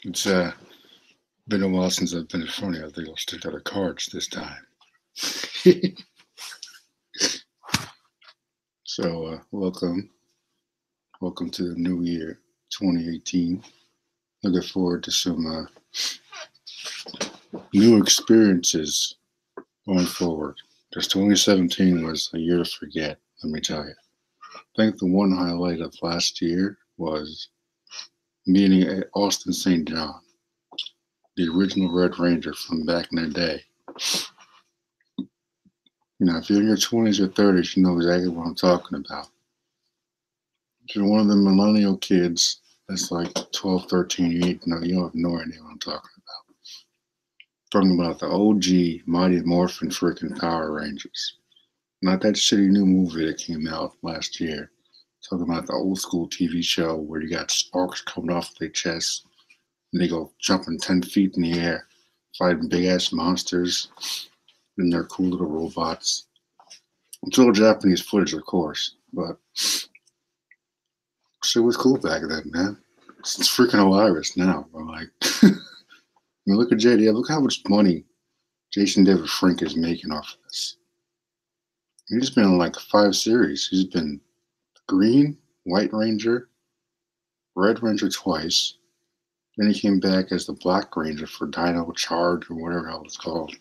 It's been a while since I've been in front of you. I think I'll stick to the cards this time. Welcome to the new year, 2018. Looking forward to some new experiences going forward. Because 2017 was a year to forget, let me tell you. I think the one highlight of last year was meeting Austin St. John, the original Red Ranger from back in the day. If you're in your 20s or 30s, you know exactly what I'm talking about. If you're one of the millennial kids that's like 12, 13, you have no idea what I'm talking about. Talking about the OG Mighty Morphin freaking Power Rangers. Not that shitty new movie that came out last year. Talking about the old school TV show where you got sparks coming off their chests and they go jumping 10 feet in the air, fighting big ass monsters and their cool little robots. It's all Japanese footage, of course, but shit was cool back then, man. It's freaking hilarious now. I'm like, look at JD. Look how much money Jason David Frank is making off of this. He's been in like 5 series. He's been Green, White Ranger, Red Ranger twice. Then he came back as the Black Ranger for Dino Charge or whatever the hell it's called.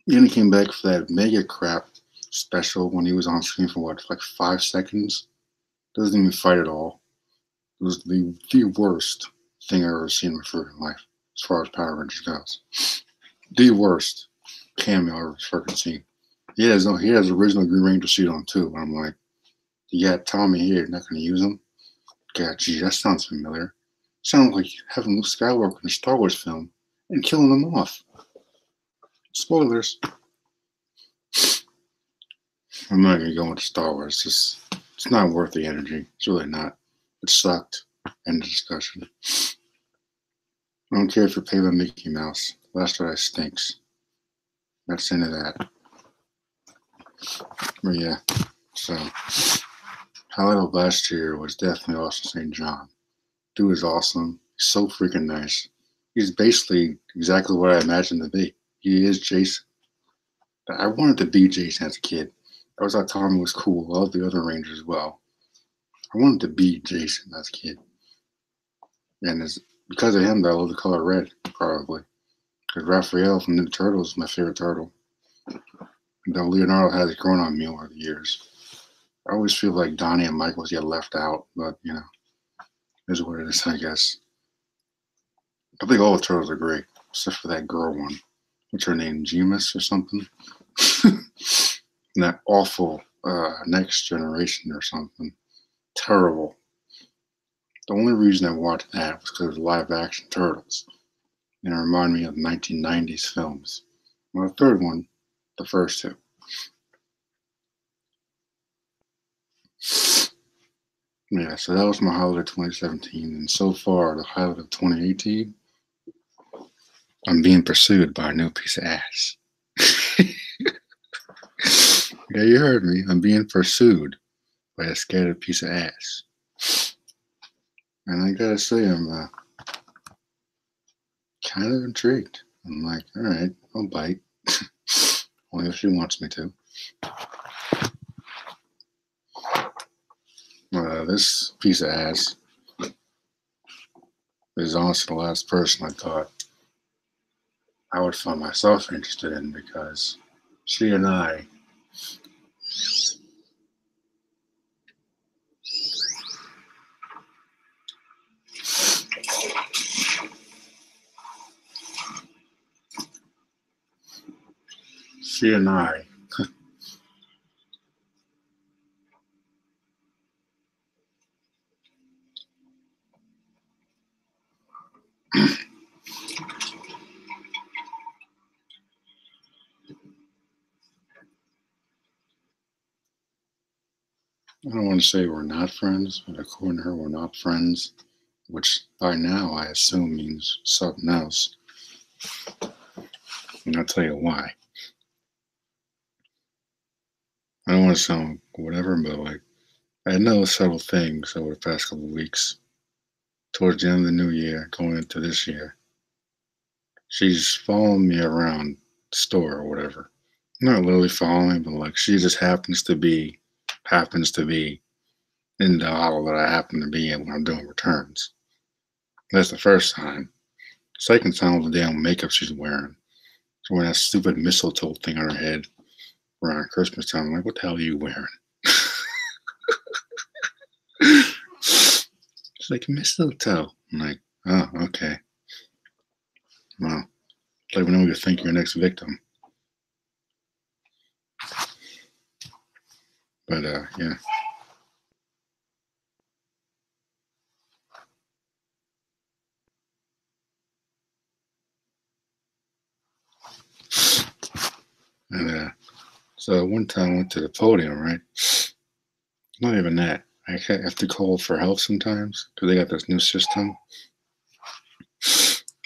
Then he came back for that mega crap special when he was on screen for like 5 seconds. Doesn't even fight at all. It was the worst thing I've ever seen in my freaking life as far as Power Rangers goes. The worst cameo I've ever freaking seen. He has original Green Ranger suit on too, and I'm like, you got Tommy here, not gonna use him? God, gee, that sounds familiar. Sounds like having Luke Skywalker in a Star Wars film and killing him off. Spoilers. I'm not gonna go into Star Wars. It's not worth the energy. It's really not. It sucked. End of discussion. I don't care if you're paid by Mickey Mouse. Last Jedi stinks. That's the end of that. But yeah, so highlight of last year was definitely Austin St. John. Dude is awesome. He's so freaking nice. He's basically exactly what I imagined to be. He is Jason. I wanted to be Jason as a kid. I always thought Tommy was cool. I love the other Rangers as well. I wanted to be Jason as a kid. And it's because of him that I love the color red, probably. Because Raphael from Ninja Turtles is my favorite turtle. Though Leonardo has grown on me over the years. I always feel like Donnie and Michael get left out, but is what it is, I guess. I think all the turtles are great, except for that girl one. What's her name? Jemus or something? And that awful Next Generation or something. Terrible. The only reason I watched that was because of live action turtles. And it reminded me of 1990s films. Well, the third one, the first two. Yeah, so that was my highlight of 2017. And so far, the highlight of 2018, I'm being pursued by a new piece of ass. Yeah, you heard me. I'm being pursued by a scattered piece of ass. And I gotta say, I'm kind of intrigued. I'm like, all right, I'll bite. Only if she wants me to. This piece of ass is honestly the last person I thought I would find myself interested in because she and I she and I I don't want to say we're not friends, but according to her, we're not friends, which by now I assume means something else. And I'll tell you why. I don't want to sound whatever, but like I know several things over the past couple of weeks. towards the end of the new year, going into this year. She's following me around the store or whatever. Not literally following me, but like she just happens to be in the aisle that I happen to be in when I'm doing returns. That's the first time. Second time was the damn makeup she's wearing. She's wearing that stupid mistletoe thing on her head around Christmas time. I'm like, what the hell are you wearing? She's like, mistletoe. I'm like, oh, okay. Well, let me know you think your next victim. But yeah. And so one time I went to the podium, right? Not even that. I have to call for help sometimes because they got this new system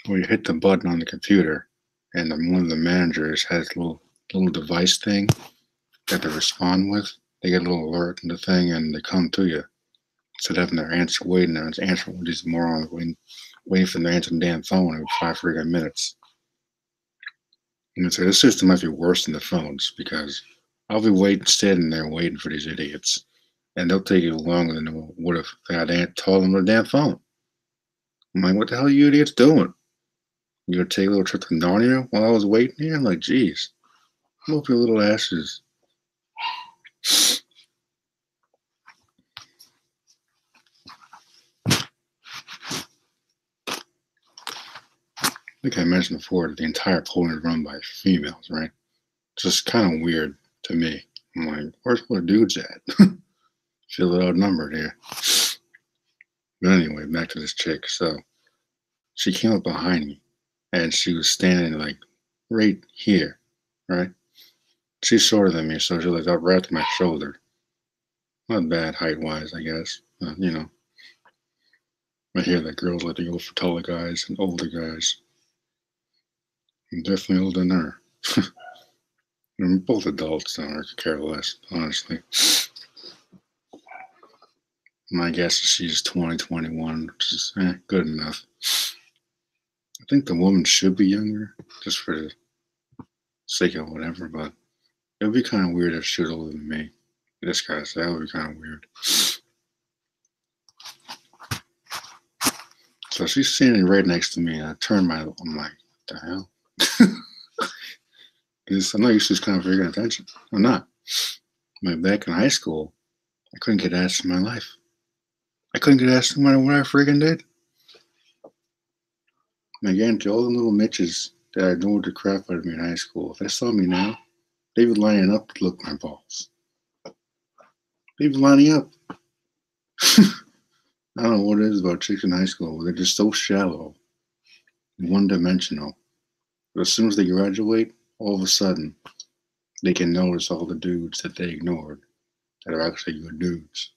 where you hit the button on the computer, and one of the managers has a little device thing that they respond with. They get a little alert in the thing, and they come to you instead of having their answer waiting there. It's answering with these morons waiting for them to answer the damn phone every 5 freaking minutes. And so this system might be worse than the phones because I'll be standing there waiting for these idiots, and they'll take you longer than they would if I had told them on the damn phone. I'm like, what the hell are you idiots doing? You gonna take a little trip to Narnia while I was waiting here? I'm like, geez, move your little asses. I think I mentioned before that the entire podium is run by females, right? Just kind of weird to me. I'm like, where's all the dudes at? Feel it outnumbered here. But anyway, back to this chick. So she came up behind me and she was standing like right here, right? She's shorter than me, so she was like up right to my shoulder. Not bad height wise, I guess. I hear that girls like to go for taller guys and older guys. I'm definitely older than her. We're both adults, so I could care less, honestly. My guess is she's 20, 21, which is good enough. I think the woman should be younger, just for the sake of whatever, but it would be kind of weird if she was older than me. This guy said that would be kind of weird. So she's standing right next to me, and I turned I'm like, what the hell? Because I'm not used to this kind of freaking attention. I'm not. Like back in high school, I couldn't get asked in my life. I couldn't get asked no matter what I freaking did. And again, to all the little Mitches that ignored the crap out of me in high school, if they saw me now, they'd be lining up to look my balls. They'd be lining up. I don't know what it is about chicks in high school. They're just so shallow, one-dimensional. But as soon as they graduate, all of a sudden, they can notice all the dudes that they ignored that are actually good dudes.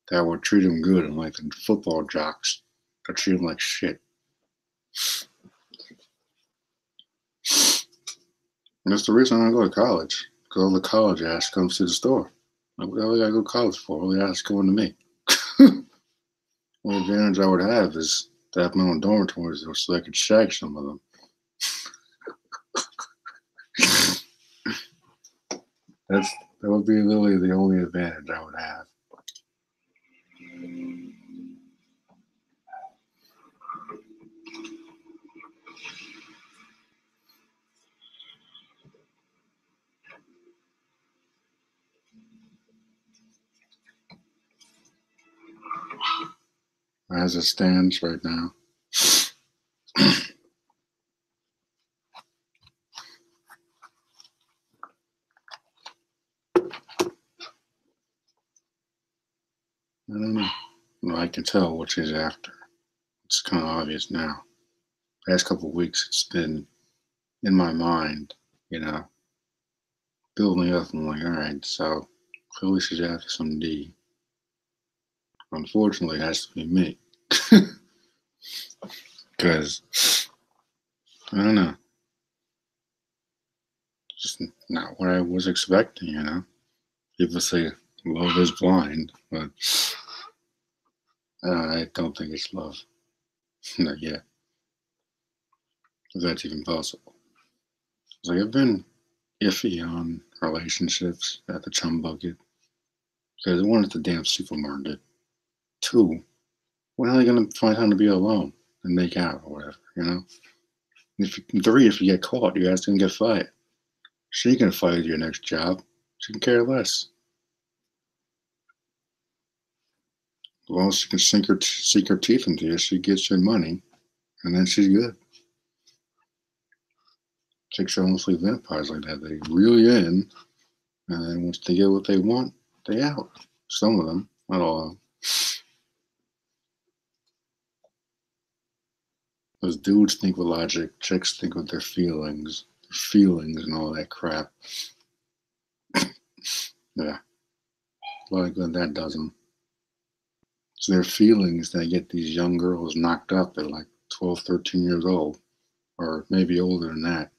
That would treat them good, unlike the football jocks that treat them like shit. And that's the reason I go to college. Because all the college ass comes to the store. Like, what the hell do I go to college for? All the ass going to me. One advantage I would have is to have my own dormitories so I could shag some of them. That would be literally the only advantage I would have. As it stands right now. I don't know. Well, I can tell what she's after. It's kind of obvious now. Past couple of weeks, it's been in my mind, building up. I'm like, all right, so clearly she's after some D. Unfortunately, it has to be me. Because, I don't know. Just not what I was expecting, People say love is blind, but I don't think it's love. Not yet. If that's even possible. It's like I've been iffy on relationships at the chum bucket because one, it's a damn supermarket. Two, when are they gonna find time to be alone and make out or whatever? You know. Three, if you get caught, you guys gonna get fired. She can fire your next job. She can care less. Well, she can sink her teeth into you. She gets your money, and then she's good. Chicks are almost like vampires like that. They reel you in, and then once they get what they want, they out. Some of them, not all of them. Because dudes think with logic, chicks think with their feelings and all that crap. Yeah, a lot of good that does them. It's their feelings that get these young girls knocked up at like 12, 13 years old, or maybe older than that,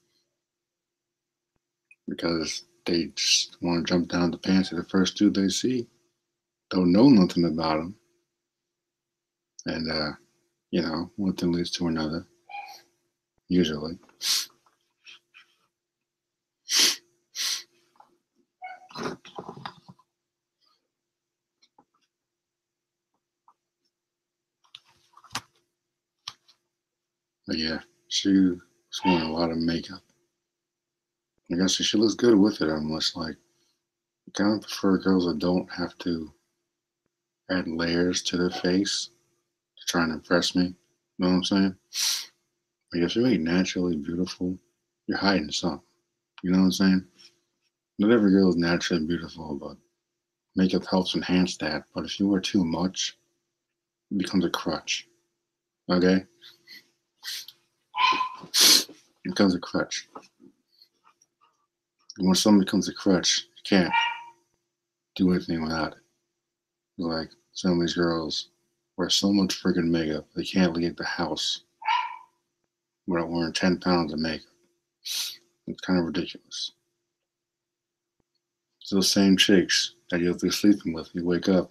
because they just want to jump down the pants of the first dude they see. Don't know nothing about him, and one thing leads to another. Usually, but yeah, she was wearing a lot of makeup. I guess she looks good with it, unless like I kind of prefer girls that don't have to add layers to their face to try and impress me. You know what I'm saying? Like if you're really naturally beautiful, you're hiding something. You know what I'm saying? Not every girl is naturally beautiful, but makeup helps enhance that. But if you wear too much, it becomes a crutch. Okay? It becomes a crutch. And when something becomes a crutch, you can't do anything without it. Like some of these girls wear so much freaking makeup they can't leave the house without wearing 10 pounds of makeup. It's kind of ridiculous. So those same chicks that you'll be sleeping with, you wake up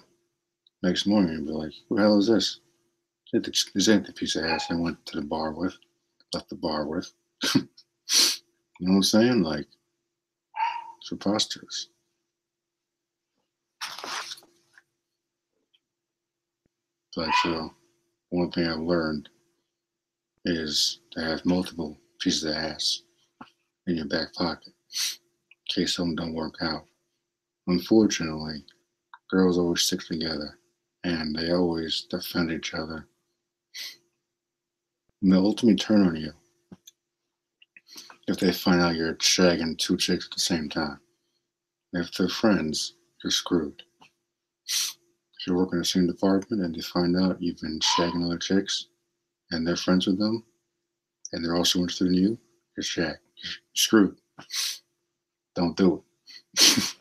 next morning and be like, who the hell is this? This ain't the piece of ass I went to the bar with, left the bar with. You know what I'm saying? Like, it's preposterous. But so, one thing I've learned is to have multiple pieces of ass in your back pocket in case something don't work out. Unfortunately, girls always stick together and they always defend each other. And they'll ultimately turn on you if they find out you're shagging two chicks at the same time. And if they're friends, you're screwed. If you work in the same department and they find out you've been shagging other chicks and they're friends with them and they're also interested in you, you're shagged. You're screwed. Don't do it.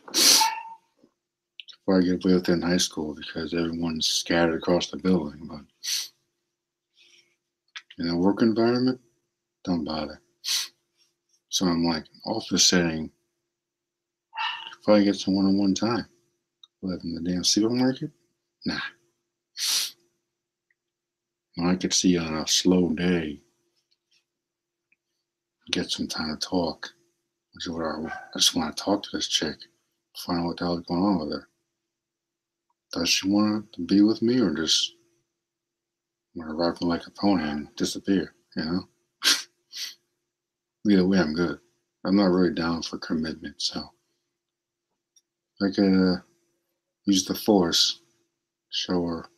Before I get away with it in high school because everyone's scattered across the building, but in a work environment, don't bother. So I'm like, office setting, probably get some one-on-one time. But in the damn supermarket, nah. When I could see on a slow day, get some time to talk. Which is what I just want to talk to this chick, find out what the hell is going on with her. Does she want to be with me or just want to ride me like a pony and disappear? You know? Either way, I'm good. I'm not really down for commitment, so I could use the force, show her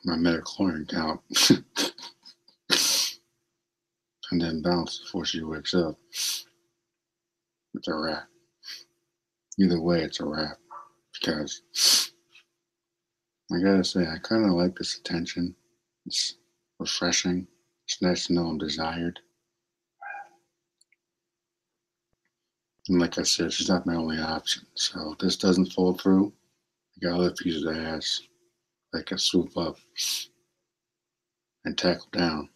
my metachlorian count, and then bounce before she wakes up. It's a wrap. Either way, it's a wrap. Because I gotta say, I kind of like this attention. It's refreshing. It's nice to know I'm desired. And like I said, she's not my only option. So if this doesn't fall through, I got other pieces of ass that can swoop up and tackle down.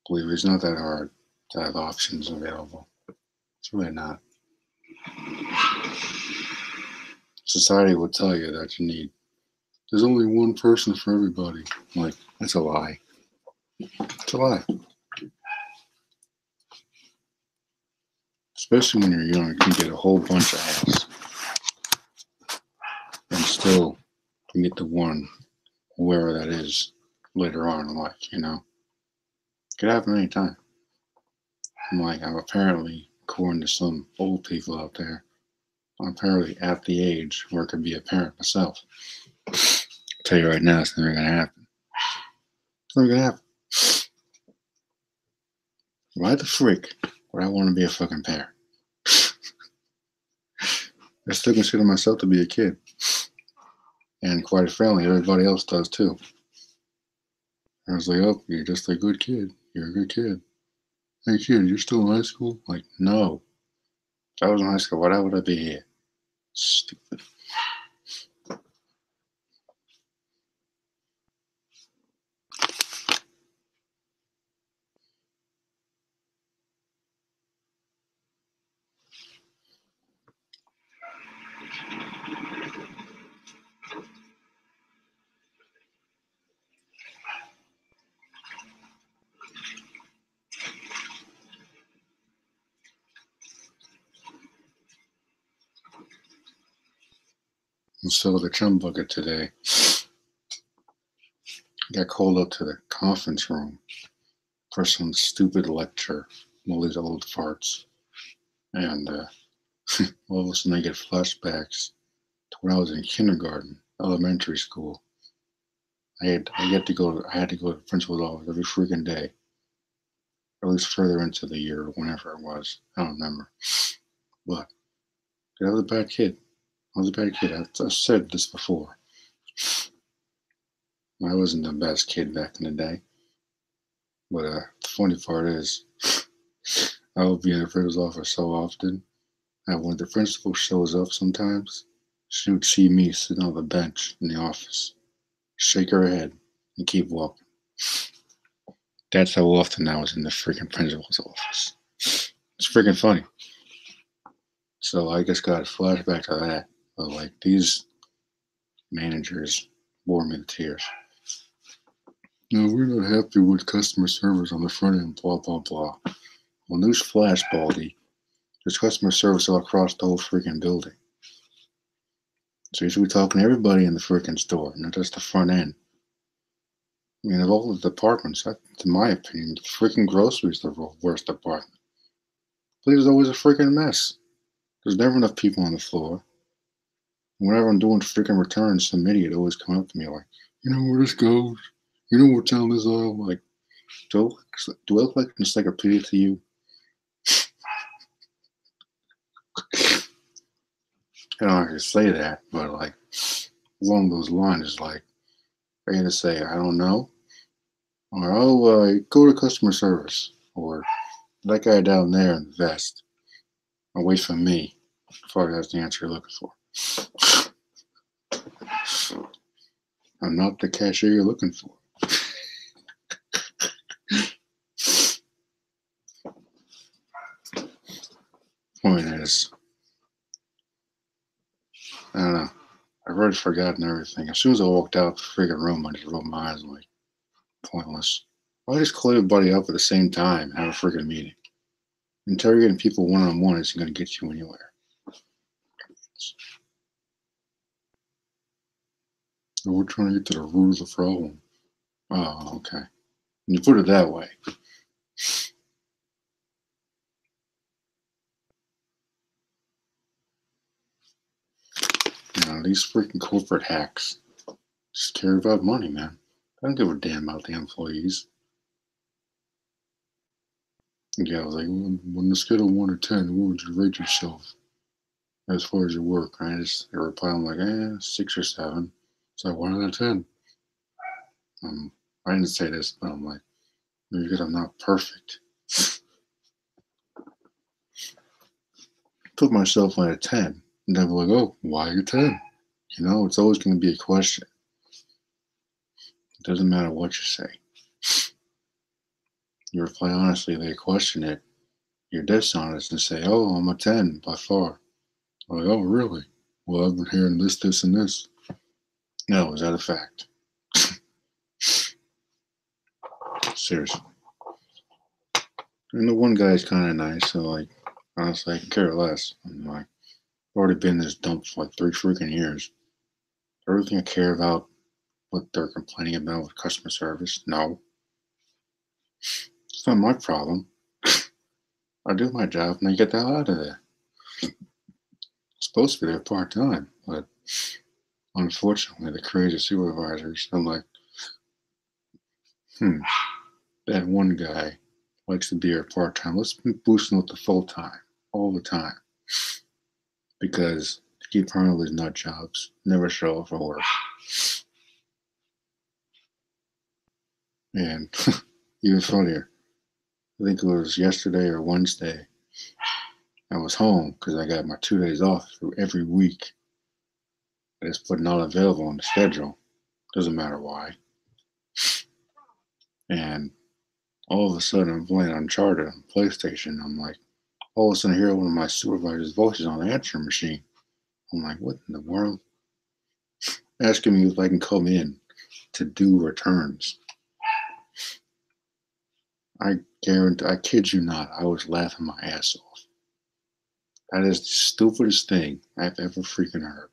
Believe me, it's not that hard to have options available. It's really not. Society will tell you that there's only one person for everybody. Like, that's a lie. It's a lie. Especially when you're young, you can get a whole bunch of ass. And still, you get the one, whoever that is, later on in life, Could happen anytime. I'm apparently, according to some old people out there, I'm apparently at the age where I could be a parent myself. I'll tell you right now, it's never gonna happen. It's never gonna happen. Why the frick would I want to be a fucking parent? I still consider myself to be a kid. And quite frankly, everybody else does too. I was like, oh, you're just a good kid. You're a good kid. Hey kid, you're still in high school? Like, no. If I was in high school, why would I be here? Stupid. And so the chum bucket today got called up to the conference room for some stupid lecture, all these old farts. And all of a sudden I get flashbacks to when I was in kindergarten, elementary school. I had to go to the principal's office every freaking day. Or at least further into the year, or whenever it was. I don't remember. But I was a bad kid. I've said this before. I wasn't the best kid back in the day. But the funny part is, I would be in the principal's office so often. And when the principal shows up sometimes, she would see me sitting on the bench in the office, shake her head, and keep walking. That's how often I was in the freaking principal's office. It's freaking funny. So I just got a flashback to that. But like these managers bore me to tears. No, we're not happy with customer service on the front end, blah, blah, blah. Well, news flash, Baldy. There's customer service all across the whole freaking building. So you should be talking to everybody in the freaking store, not just the front end. I mean, of all the departments, in my opinion, the freaking grocery is the worst department. But there's always a freaking mess. There's never enough people on the floor. Whenever I'm doing freaking returns, some idiot always come up to me like, you know where this goes? You know what town this is? I'm like, do I look like an encyclopedia to you? I don't actually say that, but like along those lines, like I got to say, I don't know, or go to customer service, or that guy down there in the vest, away from me. Fuck, that's the answer you're looking for. I'm not the cashier you're looking for. Point is, I don't know. I've already forgotten everything. As soon as I walked out the freaking room, I just rolled my eyes like, pointless. Why just call everybody up at the same time and have a freaking meeting? Interrogating people one on one isn't going to get you anywhere. So we're trying to get to the root of the problem. Oh, okay. When you put it that way. These freaking corporate hacks just care about money, man. I don't give a damn about the employees. Yeah, I was like, on the scale of 1 to 10, what would you rate yourself as far as your work? I reply, I'm like, 6 or 7. So 1 out of 10. I didn't say this, but I'm like, maybe because I'm not perfect. Put myself on a 10. And they'll be like, oh, why a 10? It's always going to be a question. It doesn't matter what you say. You reply honestly, they question it. You're dishonest and say, oh, I'm a 10 by far. I'm like, oh, really? Well, I've been hearing this, and this. No, is that a fact? Seriously. And the one guy's kind of nice, so like, honestly, I can care less. I'm like, I've already been in this dump for like 3 freaking years. Everything I care about, what they're complaining about with customer service, no, it's not my problem. I do my job and I get the hell out of there. I'm supposed to be there part time, but unfortunately, the crazy supervisors, I'm like, hmm, that one guy likes to be here part time. Let's boost him up to full time all the time because they keep running all these nut jobs, never show up for work. And even funnier, I think it was yesterday or Wednesday, I was home because I got my 2 days off every week. I just put not available on the schedule. Doesn't matter why. And all of a sudden, I'm playing Uncharted on PlayStation. I'm like, all of a sudden, I hear one of my supervisor's voices on the answering machine. I'm like, what in the world? Asking me if I can come in to do returns. I guarantee, I kid you not, I was laughing my ass off. That is the stupidest thing I've ever freaking heard.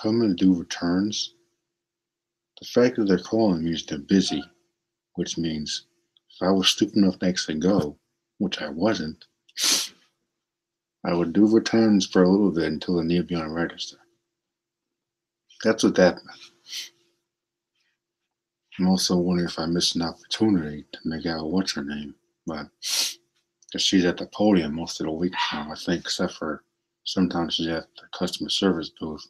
Come and do returns. The fact that they're calling means they're busy, which means if I was stupid enough to actually go, which I wasn't, I would do returns for a little bit until they need to be on register. That's what that meant. I'm also wondering if I missed an opportunity to make out what's her name, but because she's at the podium most of the week now, I think, except for sometimes she's at the customer service booth,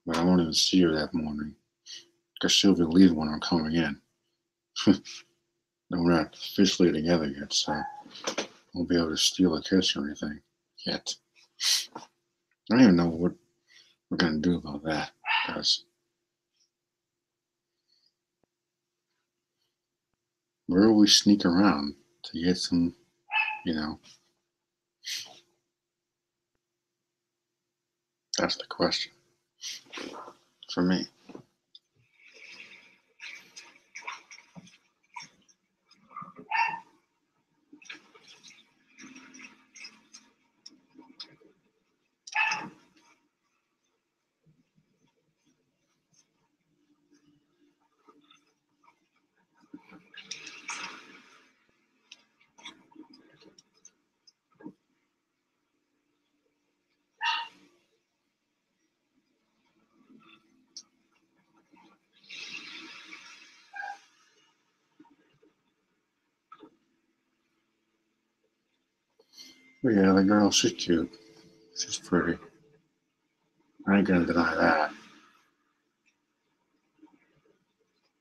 but I won't even see her that morning because she'll be leaving when I'm coming in. No, we're not officially together yet, so I won't be able to steal a kiss or anything yet. I don't even know what we're going to do about that because where will we sneak around to get some, you know, that's the question for me. But yeah, the girl, she's cute. She's pretty. I ain't gonna deny that.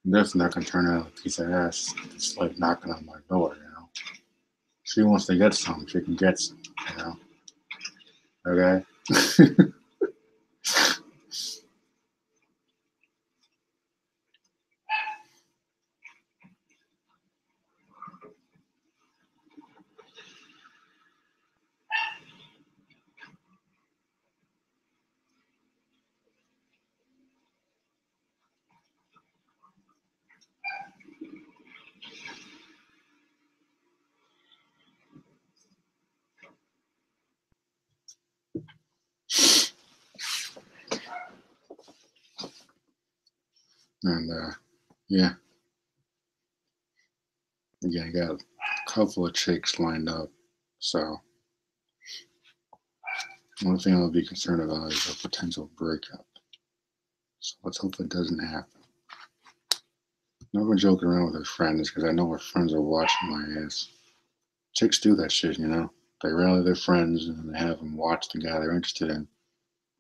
I'm definitely not gonna turn out a piece of ass. It's like knocking on my door, you know. She wants to get some, she can get some, you know. Okay? And yeah, again, I got a couple of chicks lined up. So one thing I'll be concerned about is a potential breakup. So let's hope it doesn't happen. I'm not gonna joke around with her friends because I know her friends are watching my ass. Chicks do that shit, you know. They rally their friends and they have them watch the guy they're interested in,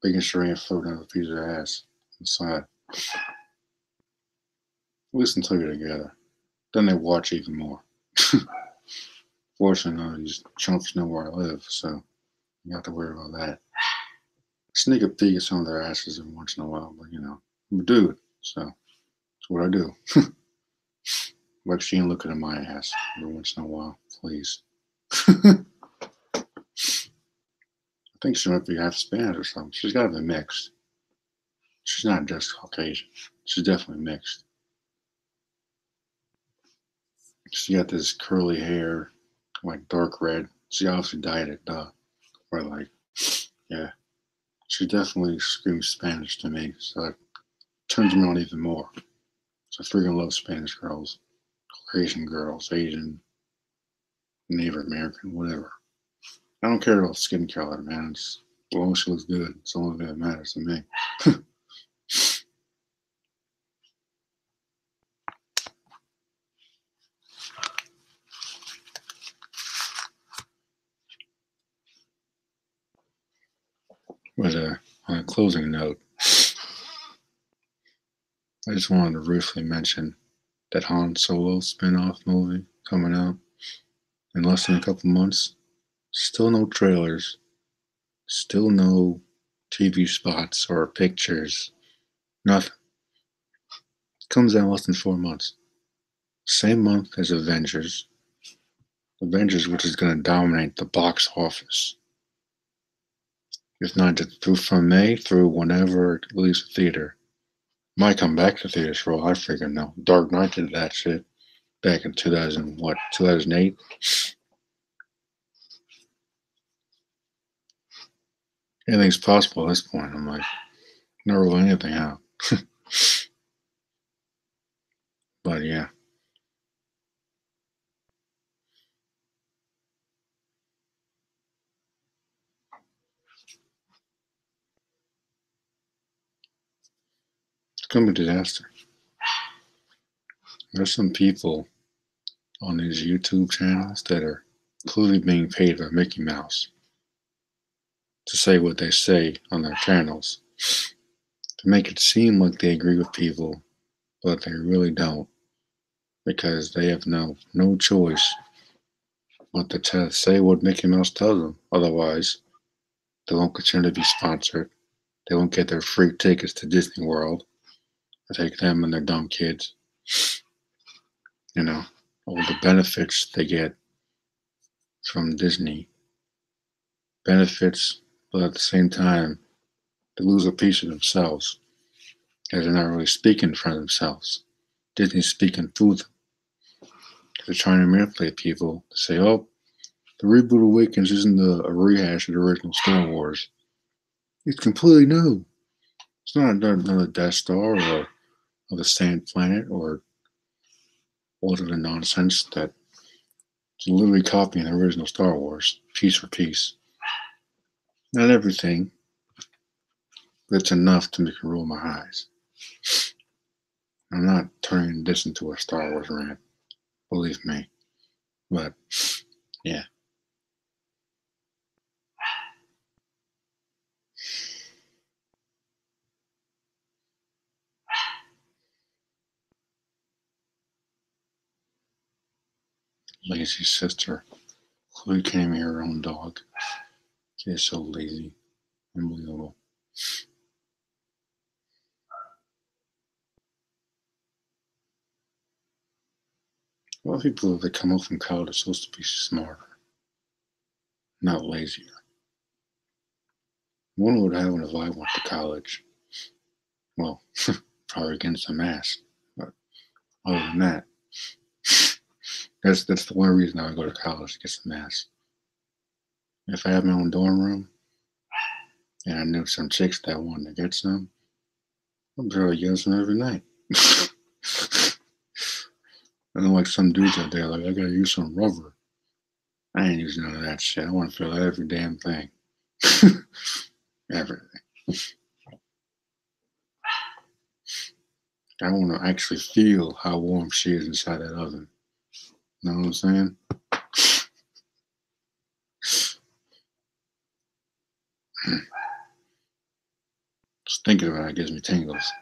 making sure he ain't floating out a piece of ass inside. At least until you're together. Then they watch even more. Fortunately, none of these chumps know where I live, so you have to worry about that. Sneak a peek at some of their asses every once in a while, but you know, I'm a dude, so that's what I do. Like she ain't looking at my ass every once in a while, please. I think she might be half Spanish or something. She's got to be mixed. She's not just Caucasian. She's definitely mixed. She got this curly hair, like dark red. She obviously dyed it, or like, yeah. She definitely screams Spanish to me, so it turns me on even more. So I freaking love Spanish girls, Caucasian girls, Asian, Native American, whatever. I don't care about skin color, man. As long as she looks good, it's the only thing that matters to me. But on a closing note, I just wanted to briefly mention that Han Solo spin-off movie coming out in less than a couple months. Still no trailers, still no TV spots or pictures, nothing. Comes out in less than 4 months. Same month as Avengers. Avengers, which is going to dominate the box office. If not just through from May through whenever it leaves the theater. Might come back to theaters for all I freaking know. Dark Knight did that shit back in 2008? Anything's possible at this point. I'm like, not ruling anything out. But yeah. It's gonna be a disaster. There's some people on these YouTube channels that are clearly being paid by Mickey Mouse to say what they say on their channels to make it seem like they agree with people, but they really don't because they have no choice but to say what Mickey Mouse tells them. Otherwise, they won't continue to be sponsored. They won't get their free tickets to Disney World. I take them and their dumb kids. You know, all the benefits they get from Disney. Benefits, but at the same time, they lose a piece of themselves because they're not really speaking for themselves. Disney's speaking through them. They're trying to manipulate people to say, oh, the reboot Awakens isn't a rehash of the original Star Wars. It's completely new. It's not another Death Star or the Sand Planet or all of the nonsense that is literally copying the original Star Wars, piece for piece. Not everything, but it's enough to make me roll my eyes. I'm not turning this into a Star Wars rant, believe me. But, yeah. Lazy sister. Chloe can't even hear her own dog. She is so lazy. Unbelievable. A lot of people that come up from college are supposed to be smarter, not lazier. I wonder what would happen if I went to college. Well, probably against the mask. But other than that, that's the one reason I would go to college, to get some mask. If I had my own dorm room and I knew some chicks that wanted to get some, I'd probably get some every night. I know like some dudes out there like I gotta use some rubber. I ain't using none of that shit. I want to feel every damn thing. Everything. I want to actually feel how warm she is inside that oven. Know what I'm saying? Just thinking about it gives me tingles.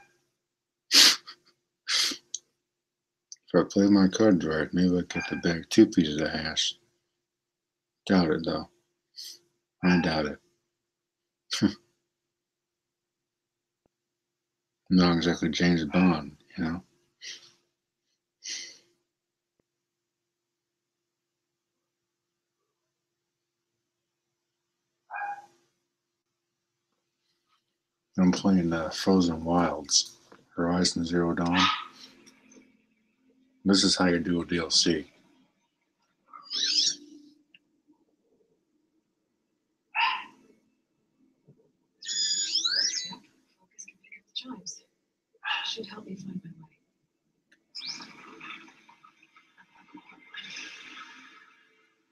If I play my cards right, maybe I get the bag 2 pieces of hash. Doubt it though. I doubt it. Not exactly James Bond, you know? I'm playing Frozen Wilds, Horizon Zero Dawn. This is how you do a DLC. Focus can pick up the chimes. Should help me find my way.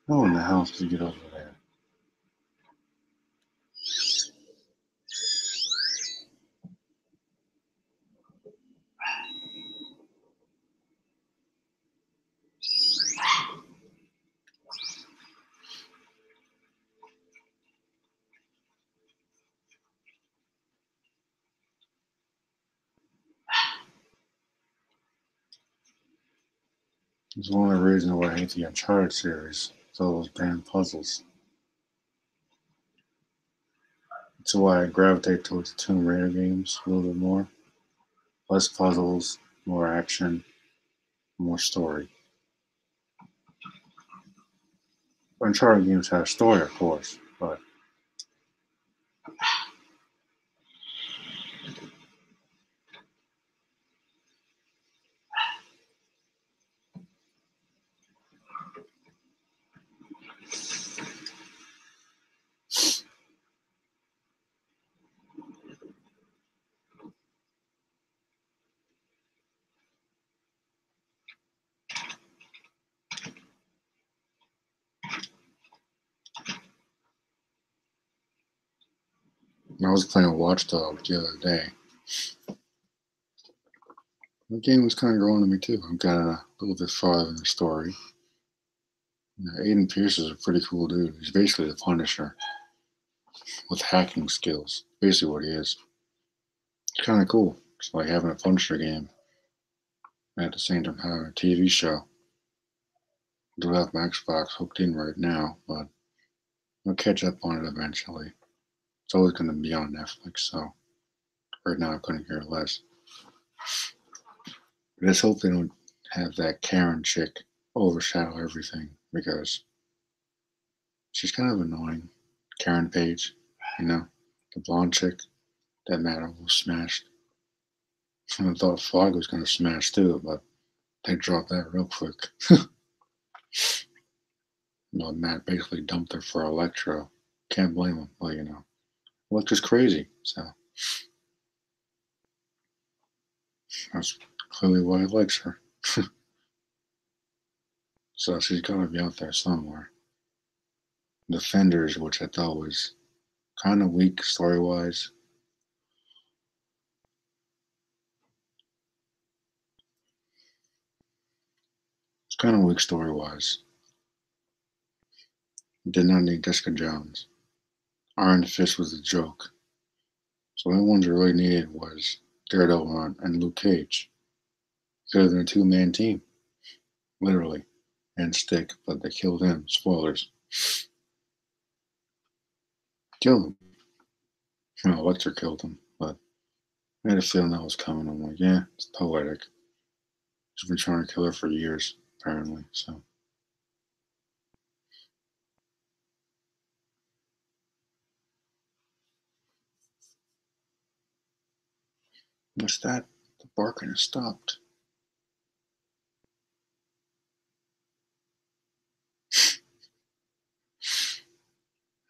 How in the hell did you get over there? It's one of the reasons why I hate the Uncharted series. It's all those damn puzzles. That's why I gravitate towards the Tomb Raider games a little bit more. Less puzzles, more action, more story. Uncharted games have story, of course, but I was playing Watch Dogs the other day. The game was kind of growing on me too. I'm kind of a little bit farther in the story. Aiden Pierce is a pretty cool dude. He's basically the Punisher with hacking skills. Basically, what he is. It's kind of cool. It's like having a Punisher game and at the same time having a TV show. I do have my Xbox hooked in right now, but I'll catch up on it eventually. It's always going to be on Netflix, so right now I couldn't care less. I just hope they don't have that Karen chick overshadow everything because she's kind of annoying. Karen Page, the blonde chick that Matt almost smashed. I thought Fog was going to smash too, but they dropped that real quick. Matt basically dumped her for Electro. Can't blame him. Well, Electro's crazy, so that's clearly why he likes her. So she's got to be out there somewhere. Defenders, which I thought was kind of weak story wise. It's kind of weak story wise. Did not need Jessica Jones. Iron Fist was a joke. So the only ones that really needed was Daredevil and Luke Cage. Could have been a two-man team, literally, and Stick, but they killed him. Spoilers. Killed him. Electra killed him, but I had a feeling that was coming. I'm like, yeah, it's poetic. She's been trying to kill her for years, apparently, so. What's that? The barking has stopped.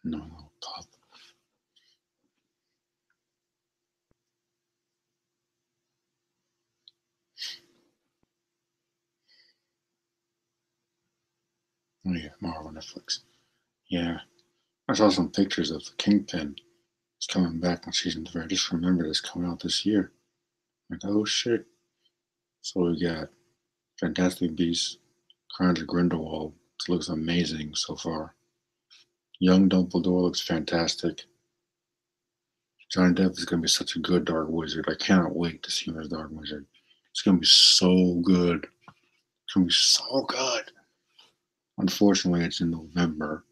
No, pop. Oh yeah, Marvel Netflix. Yeah, I saw some pictures of the Kingpin. It's coming back on season 3. I just remembered it's coming out this year. Like, oh shit. So we got Fantastic Beasts, Crimes of Grindelwald. It looks amazing so far. Young Dumbledore looks fantastic. Johnny Depp is going to be such a good Dark Wizard. I cannot wait to see him as Dark Wizard. It's going to be so good. It's going to be so good. Unfortunately, it's in November.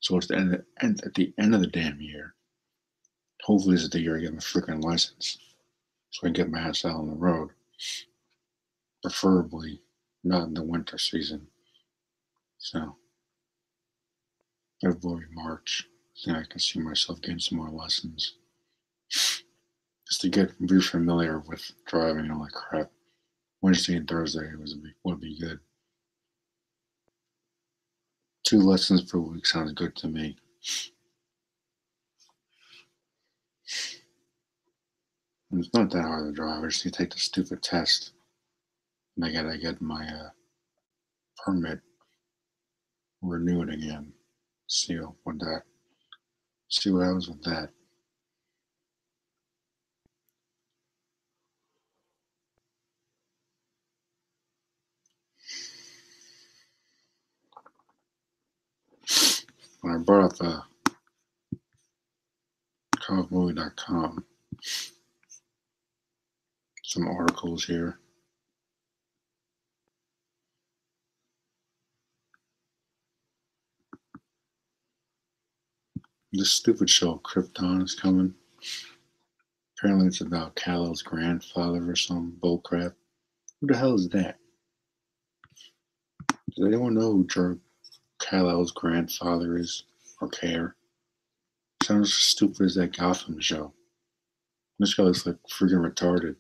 So it's at the end of the damn year. Hopefully, this is the year I get my freaking license. So I can get my ass out on the road. Preferably not in the winter season. So, February, March, I think I can see myself getting some more lessons. just to be familiar with driving and all that crap. Wednesday and Thursday would be good. 2 lessons per week sounds good to me. And it's not that hard to drive. I just need to take the stupid test. And I gotta get my permit renewed again. See what happens with that. When I brought up ComicsMovie.com, some articles here. This stupid show, Krypton, is coming. Apparently it's about Kal-El's grandfather or some bullcrap. Who the hell is that? Does anyone know who Kal-El's grandfather is or care? Sounds as stupid as that Gotham show. This guy looks like freaking retarded.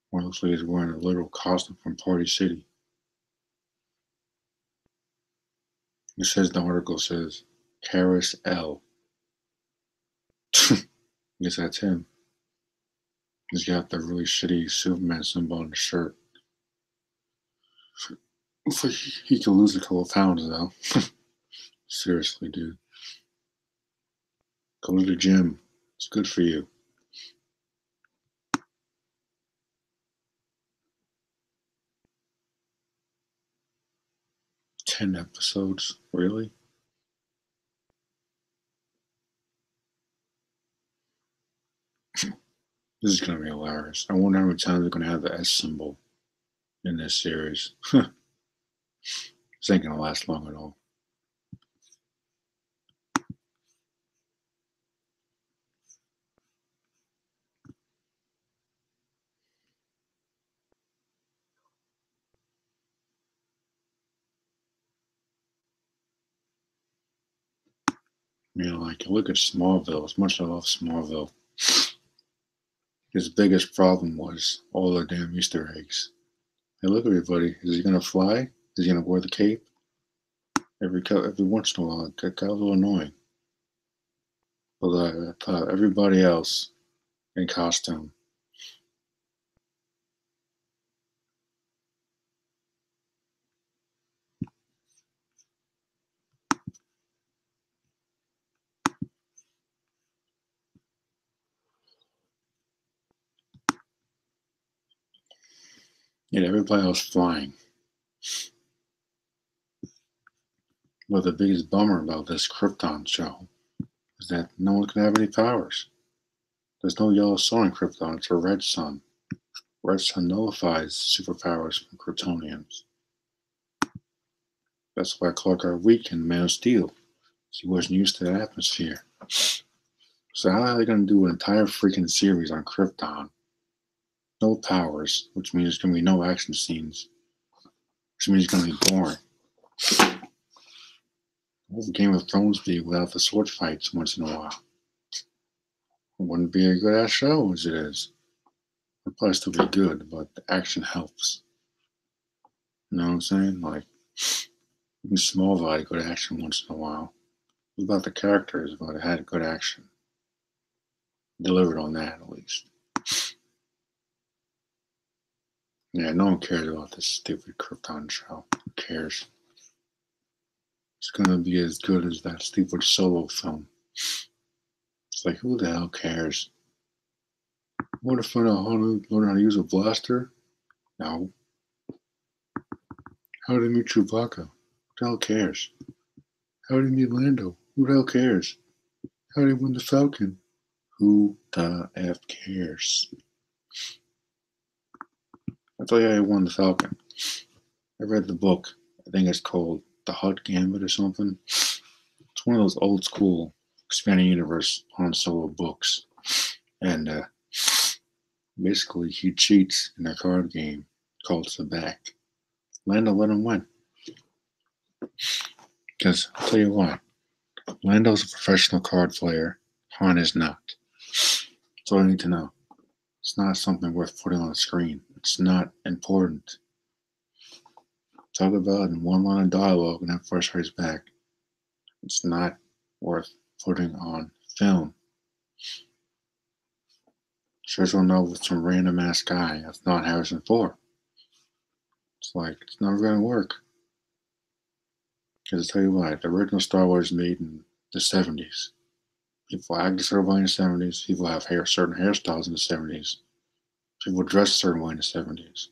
One looks like he's wearing a literal costume from Party City. It says, the article says, Karis L. I guess that's him. He's got the really shitty Superman symbol on his shirt. Looks like he could lose a couple of pounds, though. Seriously, dude. Go to the gym. It's good for you. Ten episodes? Really? This is going to be hilarious. I wonder how many times they're going to have the S symbol in this series. This ain't going to last long at all. Like, look at Smallville. As much as I love Smallville, his biggest problem was all the damn Easter eggs. Hey, look, everybody. Is he going to fly? Is he going to wear the cape? Every once in a while, it got a little annoying. But I thought everybody else in costume. Yeah, everybody else flying. But the biggest bummer about this Krypton show is that no one can have any powers. There's no yellow sun in Krypton, it's a red sun. Red sun nullifies superpowers from Kryptonians. That's why Clark got weak in Man of Steel. He wasn't used to that atmosphere. So how are they going to do an entire freaking series on Krypton? No powers, which means there's going to be no action scenes. Which means it's going to be boring. What would Game of Thrones be without the sword fights once in a while? It wouldn't be a good ass show as it is. It'd probably still be good, but the action helps. You know what I'm saying? Like, even Smallville had good action once in a while. It was about the characters, but it had good action. Delivered on that, at least. Yeah, no one cares about this stupid Krypton show. Who cares? It's gonna be as good as that stupid Solo film. It's like, who the hell cares? Want to find out how to learn how to use a blaster? No. How did he meet Chewbacca? Who the hell cares? How did he meet Lando? Who the hell cares? How did he win the Falcon? Who the F cares? I tell you how he won the Falcon. I read the book. I think it's called The Hutt Gambit or something. It's one of those old school expanding universe Han Solo books. And basically he cheats in a card game called Sabacc. Lando let him win. Because I'll tell you why. Lando's a professional card player. Han is not. That's all I need to know. It's not something worth putting on the screen. It's not important. Talk about it in one line of dialogue and Empire Strikes Back. It's not worth putting on film. Sure as well know with some random ass guy that's not Harrison Ford. It's like, it's never going to work. Because I tell you what, the original Star Wars made in the 70s. People act a certain way in the 70s. People have certain hairstyles in the 70s. People dress a certain way in the 70s.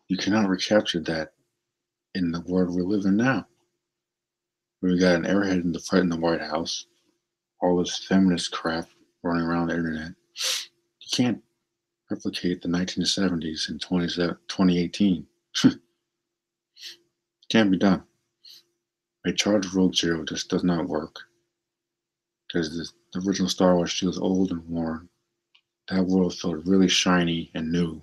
You cannot recapture that in the world we live in now. We got an airhead in the White House, all this feminist crap running around the internet. You can't replicate the 1970s in 2018. Can't be done. A Charge Rogue Zero just does not work. Because the original Star Wars feels old and worn. That world felt really shiny and new.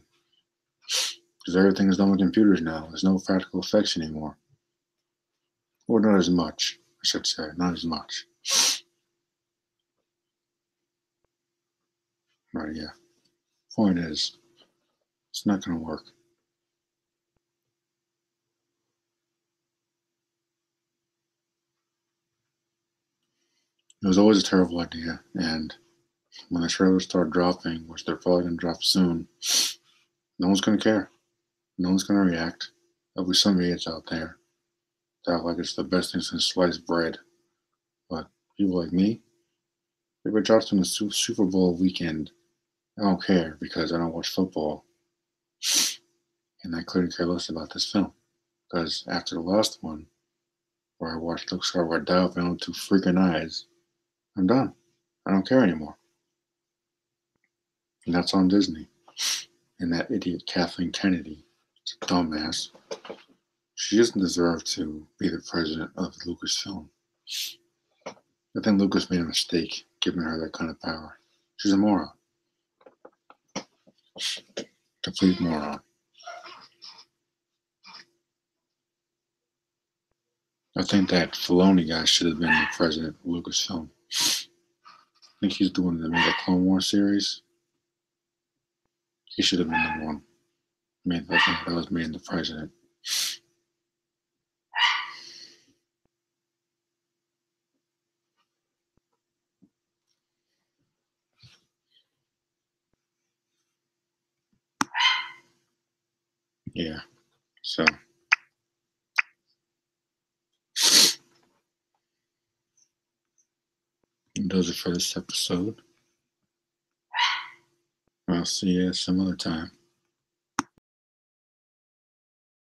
Because everything is done with computers now. There's no practical effects anymore. Or not as much, I should say. Not as much. Right, yeah. Point is, it's not going to work. It was always a terrible idea, and when the trailers start dropping, which they're probably going to drop soon, no one's going to care. No one's going to react. There'll be some idiots out there that act like it's the best thing since sliced bread. But people like me, if it drops on the Super Bowl weekend, I don't care because I don't watch football. And I couldn't care less about this film. Because after the last one, where I watched Luke Skywalker die with my own two freaking eyes, I'm done. I don't care anymore. And that's on Disney. And that idiot Kathleen Kennedy, is a dumbass. She doesn't deserve to be the president of Lucasfilm. I think Lucas made a mistake giving her that kind of power. She's a moron. Complete moron. I think that Filoni guy should have been the president of Lucasfilm. I think he's doing the Clone Wars series. He should have been the one. I think that was made the president. Yeah. So those are for this episode. I'll see you some other time.